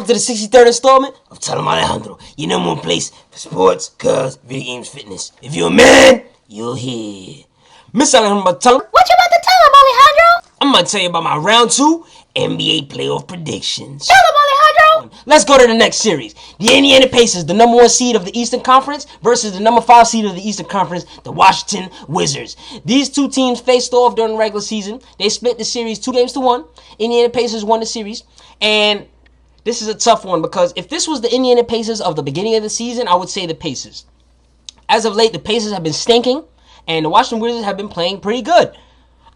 welcome to the 63rd installment of Tell Em Alejandro, your number one place for sports, cars, video games, fitness. If you're a man, you're here. Miss Alejandro, what you about to tell him, Alejandro? I'm about to tell you about my round 2 NBA playoff predictions. Tell him, Alejandro. Let's go to the next series. The Indiana Pacers, the number 1 seed of the Eastern Conference, versus the number 5 seed of the Eastern Conference, the Washington Wizards. These two teams faced off during the regular season. They split the series 2-1. Indiana Pacers won the series. And this is a tough one because if this was the Indiana Pacers of the beginning of the season, I would say the Pacers. As of late, the Pacers have been stinking, and the Washington Wizards have been playing pretty good.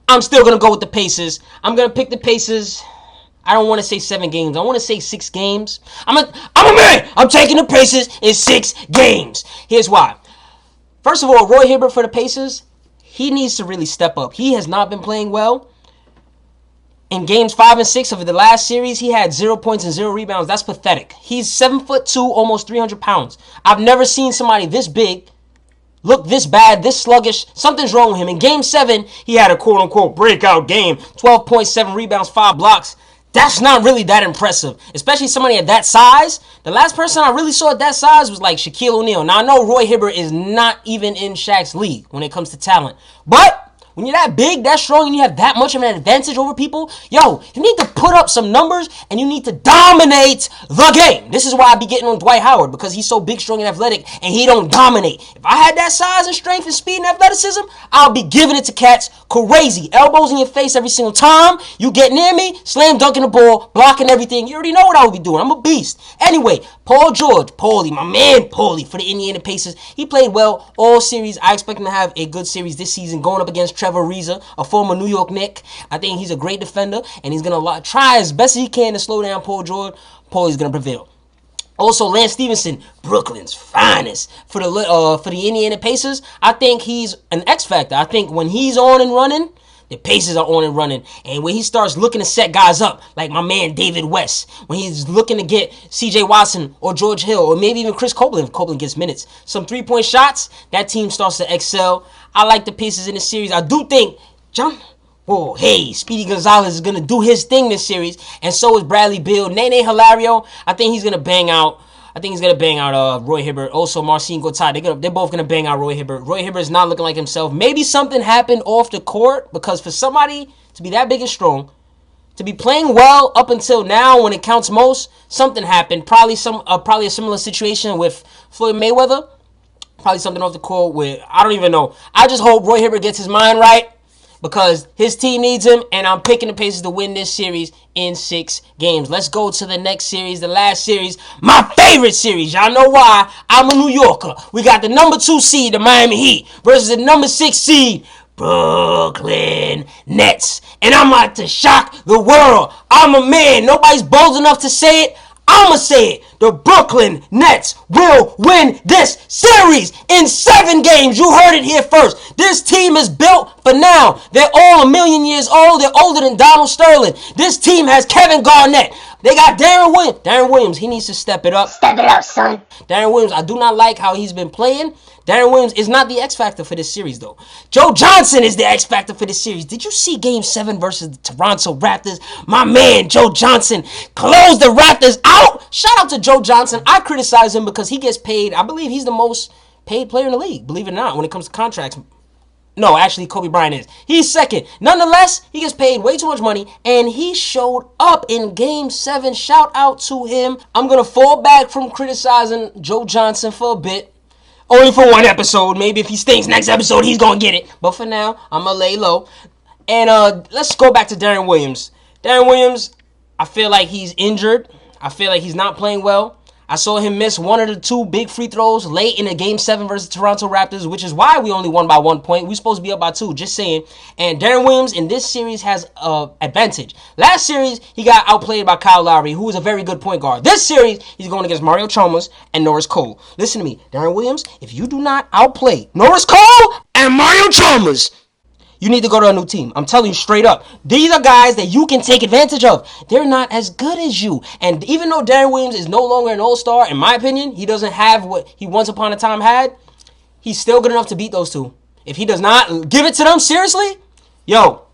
I'm still going to go with the Pacers. I'm going to pick the Pacers. I don't want to say 7 games. I want to say 6 games. I'm a man. I'm taking the Pacers in 6 games. Here's why. First of all, Roy Hibbert for the Pacers, he needs to really step up. He has not been playing well. In games 5 and 6 of the last series, he had 0 points and 0 rebounds. That's pathetic. He's 7'2", almost 300 pounds. I've never seen somebody this big look this bad, this sluggish. Something's wrong with him. In game 7, he had a quote-unquote breakout game. 12.7 rebounds, 5 blocks. That's not really that impressive, especially somebody at that size. The last person I really saw at that size was like Shaquille O'Neal. Now, I know Roy Hibbert is not even in Shaq's league when it comes to talent, but when you're that big, that strong, and you have that much of an advantage over people, yo, you need to put up some numbers, and you need to dominate the game. This is why I be getting on Dwight Howard, because he's so big, strong, and athletic, and he don't dominate. If I had that size and strength and speed and athleticism, I'll be giving it to cats crazy. Elbows in your face every single time. You get near me, slam dunking the ball, blocking everything. You already know what I would be doing. I'm a beast. Anyway, Pauly, my man Pauly for the Indiana Pacers. He played well all series. I expect him to have a good series this season going up against Trevor Ariza, a former New York Knick. I think he's a great defender, and he's going to try as best as he can to slow down Paul George. Pauly's going to prevail. Also, Lance Stephenson, Brooklyn's finest for the Indiana Pacers. I think he's an X factor. I think when he's on and running, the Pacers are on and running. And when he starts looking to set guys up, like my man David West, when he's looking to get C.J. Watson or George Hill, or maybe even Chris Copeland, if Copeland gets minutes, some 3-point shots, that team starts to excel. I like the Pacers in the series. I do think Speedy Gonzalez is going to do his thing this series, and so is Bradley Beal. Nene Hilario, I think he's going to bang out. Roy Hibbert. Also, Marcin Gortat. They're both going to bang out Roy Hibbert. Roy Hibbert is not looking like himself. Maybe something happened off the court, because for somebody to be that big and strong, to be playing well up until now when it counts most, something happened. Probably a similar situation with Floyd Mayweather. Probably something off the court with, I don't even know. I just hope Roy Hibbert gets his mind right, because his team needs him, and I'm picking the Pacers to win this series in 6 games. Let's go to the next series, the last series, my favorite series. Y'all know why. I'm a New Yorker. We got the number 2 seed, the Miami Heat, versus the number 6 seed, Brooklyn Nets. And I'm about to shock the world. I'm a man. Nobody's bold enough to say it. I'ma say it. The Brooklyn Nets will win this series in 7 games. You heard it here first. This team is built for now. They're all a million years old. They're older than Donald Sterling. This team has Kevin Garnett. They got Deron Williams. Deron Williams, he needs to step it up. Step it up, son. Deron Williams, I do not like how he's been playing. Deron Williams is not the X factor for this series, though. Joe Johnson is the X factor for this series. Did you see Game 7 versus the Toronto Raptors? My man, Joe Johnson, closed the Raptors out. Shout out to Joe Johnson. I criticize him because he gets paid. I believe he's the most paid player in the league, believe it or not, when it comes to contracts. No, actually, Kobe Bryant is. He's second. Nonetheless, he gets paid way too much money, and he showed up in Game 7. Shout out to him. I'm going to fall back from criticizing Joe Johnson for a bit. Only for 1 episode. Maybe if he stinks next episode, he's going to get it. But for now, I'm going to lay low. And let's go back to Deron Williams. Deron Williams, I feel like he's injured. I feel like he's not playing well. I saw him miss 1 of the 2 big free throws late in the Game 7 versus Toronto Raptors, which is why we only won by 1 point. We're supposed to be up by 2, just saying. And Deron Williams in this series has an advantage. Last series, he got outplayed by Kyle Lowry, who is a very good point guard. This series, he's going against Mario Chalmers and Norris Cole. Listen to me, Deron Williams, if you do not outplay Norris Cole and Mario Chalmers, you need to go to a new team. I'm telling you straight up. These are guys that you can take advantage of. They're not as good as you. And even though Deron Williams is no longer an all-star, in my opinion, he doesn't have what he once upon a time had, he's still good enough to beat those two. If he does not give it to them seriously, yo,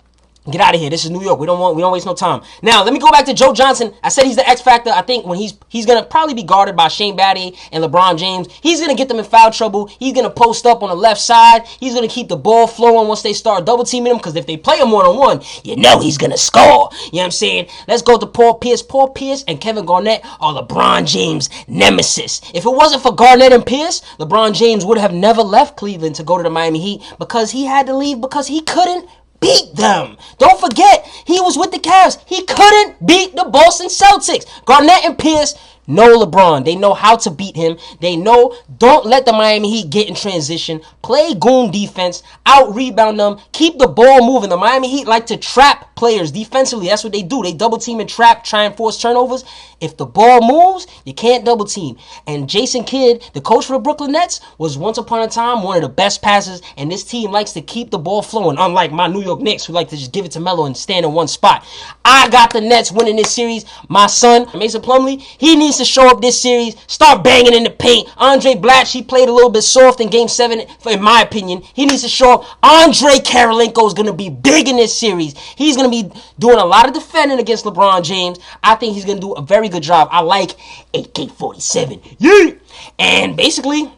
Get out of here. This is New York. We don't waste no time. Now, let me go back to Joe Johnson. I said he's the X factor. I think when he's gonna probably be guarded by Shane Battier and LeBron James. He's gonna get them in foul trouble. He's gonna post up on the left side. He's gonna keep the ball flowing once they start double teaming him. Because if they play him one-on-one, you know he's gonna score. You know what I'm saying? Let's go to Paul Pierce. Paul Pierce and Kevin Garnett are LeBron James' nemesis. If it wasn't for Garnett and Pierce, LeBron James would have never left Cleveland to go to the Miami Heat because he had to leave because he couldn't beat them. Don't forget, he was with the Cavs. He couldn't beat the Boston Celtics. Garnett and Pierce know LeBron. They know how to beat him. They know don't let the Miami Heat get in transition. Play goon defense. Out-rebound them. Keep the ball moving. The Miami Heat like to trap players defensively. That's what they do. They double team and trap, try and force turnovers. If the ball moves, you can't double team. And Jason Kidd, the coach for the Brooklyn Nets, was once upon a time one of the best passers. And this team likes to keep the ball flowing, unlike my New York Knicks, who like to just give it to Melo and stand in one spot. I got the Nets winning this series. My son, Mason Plumlee, he needs to show up this series, start banging in the paint. Andray Blatche, he played a little bit soft in Game 7, in my opinion. He needs to show up. Andrei Kirilenko is going to be big in this series. He's going to be doing a lot of defending against LeBron James. I think he's going to do a very good job. I like AK-47. Yeah! And basically,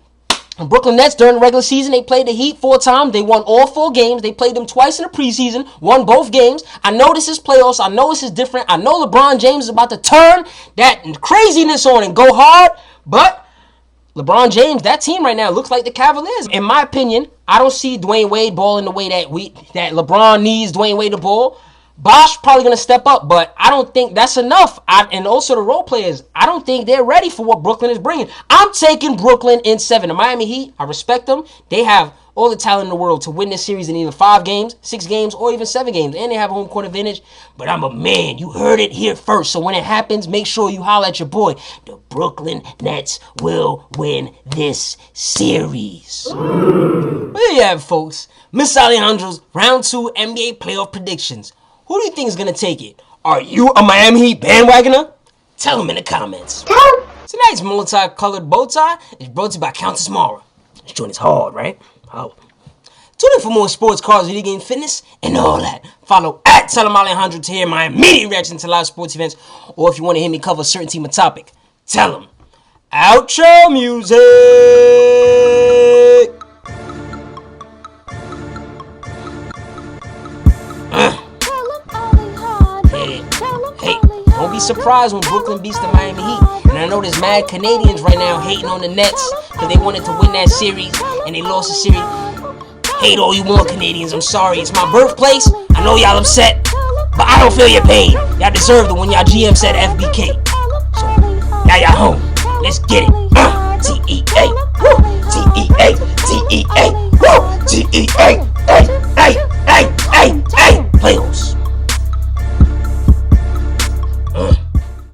Brooklyn Nets during the regular season, they played the Heat 4 times. They won all 4 games. They played them twice in the preseason, won both games. I know this is playoffs. I know this is different. I know LeBron James is about to turn that craziness on and go hard. But LeBron James, that team right now looks like the Cavaliers. In my opinion, I don't see Dwyane Wade balling the way that LeBron needs Dwyane Wade to ball. Bosh probably going to step up, but I don't think that's enough. And also the role players, I don't think they're ready for what Brooklyn is bringing. I'm taking Brooklyn in 7. The Miami Heat, I respect them. They have all the talent in the world to win this series in either 5 games, 6 games, or even 7 games. And they have a home court advantage. But I'm a man. You heard it here first. So when it happens, make sure you holler at your boy. The Brooklyn Nets will win this series. There you have it, folks. Em Alejandro's Round 2 NBA playoff predictions. Who do you think is going to take it? Are you a Miami Heat bandwagoner? Tell them in the comments. Tonight's multicolored bow tie is brought to you by Countess Mara. This joint is hard, right? Oh. Tune in for more sports, cars, video game, fitness, and all that. Follow at Em Alejandro to hear my immediate reaction to live sports events, or if you want to hear me cover a certain team or topic, tell them. Outro music! Hey, don't be surprised when Brooklyn beats the Miami Heat. And I know there's mad Canadians right now hating on the Nets because they wanted to win that series and they lost the series. Hate all you want, Canadians. I'm sorry. It's my birthplace. I know y'all upset, but I don't feel your pain. Y'all deserved it when y'all GM said FBK. So, now y'all home. Let's get it. T-E-A. Woo! T-E-A. T-E-A. Woo! T-E-A.